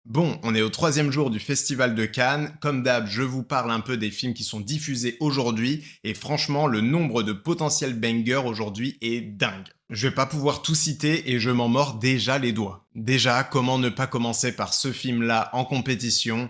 Bon, on est au troisième jour du Festival de Cannes. Comme d'hab, je vous parle un peu des films qui sont diffusés aujourd'hui. Et franchement, le nombre de potentiels bangers aujourd'hui est dingue. Je vais pas pouvoir tout citer et je m'en mords déjà les doigts. Déjà, comment ne pas commencer par ce film-là en compétition?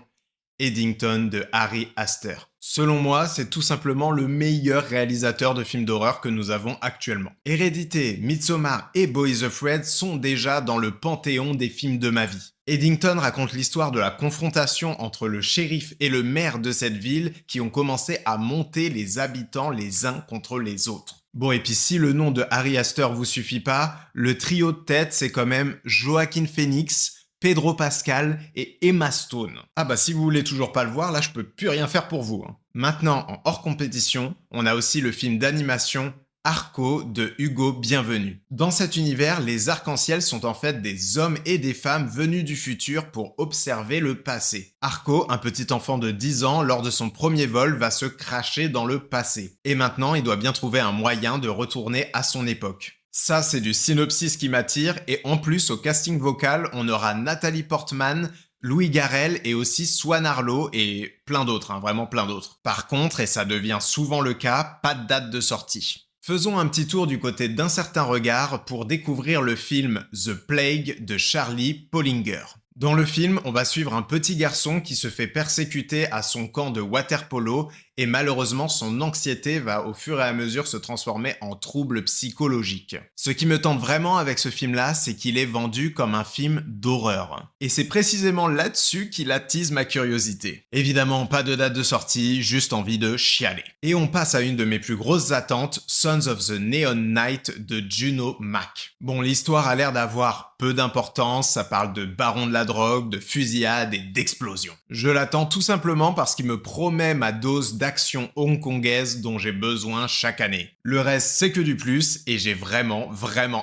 Eddington de Ari Aster. Selon moi, c'est tout simplement le meilleur réalisateur de films d'horreur que nous avons actuellement. Hérédité, Midsommar et Boys Afraid sont déjà dans le panthéon des films de ma vie. Eddington raconte l'histoire de la confrontation entre le shérif et le maire de cette ville qui ont commencé à monter les habitants les uns contre les autres. Bon, et puis si le nom de Ari Aster vous suffit pas, le trio de tête c'est quand même Joaquin Phoenix, Pedro Pascal et Emma Stone. Ah bah si vous voulez toujours pas le voir, là je peux plus rien faire pour vous. Maintenant, en hors compétition, on a aussi le film d'animation Arco de Hugo Bienvenu. Dans cet univers, les arcs-en-ciel sont en fait des hommes et des femmes venus du futur pour observer le passé. Arco, un petit enfant de 10 ans, lors de son premier vol, va se cracher dans le passé. Et maintenant, il doit bien trouver un moyen de retourner à son époque. Ça, c'est du synopsis qui m'attire, et en plus, au casting vocal, on aura Nathalie Portman, Louis Garrel et aussi Swan Arlo et plein d'autres, vraiment plein d'autres. Par contre, et ça devient souvent le cas, pas de date de sortie. Faisons un petit tour du côté d'Un certain regard pour découvrir le film The Plague de Charlie Pollinger. Dans le film, on va suivre un petit garçon qui se fait persécuter à son camp de water-polo et malheureusement son anxiété va au fur et à mesure se transformer en trouble psychologique. Ce qui me tente vraiment avec ce film-là, c'est qu'il est vendu comme un film d'horreur. Et c'est précisément là-dessus qu'il attise ma curiosité. Évidemment, pas de date de sortie, juste envie de chialer. Et on passe à une de mes plus grosses attentes, Sons of the Neon Knight de Juno Mack. Bon, l'histoire a l'air d'avoir peu d'importance, ça parle de baron de la drogue, de fusillade et d'explosion. Je l'attends tout simplement parce qu'il me promet ma dose d'action hongkongaise dont j'ai besoin chaque année. Le reste, c'est que du plus et j'ai vraiment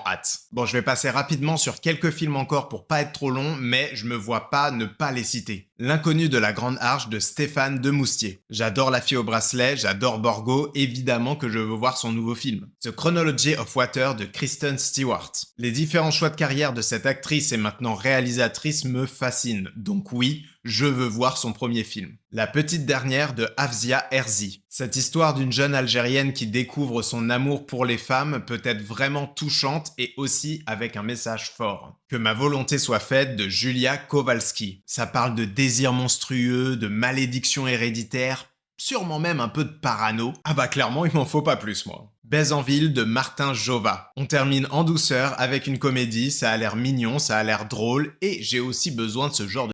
hâte. Bon, je vais passer rapidement sur quelques films encore pour pas être trop long, mais je me vois pas ne pas les citer. L'inconnu de la Grande Arche de Stéphane Demoustier. J'adore La fille au bracelet, j'adore Borgo, évidemment que je veux voir son nouveau film. The Chronology of Water de Kristen Stewart. Les différents choix de carrière de cette actrice et maintenant réalisatrice me fascinent, donc oui, je veux voir son premier film. La petite dernière de Afzia Herzi. Cette histoire d'une jeune Algérienne qui découvre son amour pour les femmes peut être vraiment touchante et aussi avec un message fort. Que ma volonté soit faite de Julia Kowalski. Ça parle de désir monstrueux, de malédiction héréditaire, sûrement même un peu de parano. Ah bah clairement, il m'en faut pas plus moi. Baise en ville de Martin Jova. On termine en douceur avec une comédie, ça a l'air mignon, ça a l'air drôle et j'ai aussi besoin de ce genre de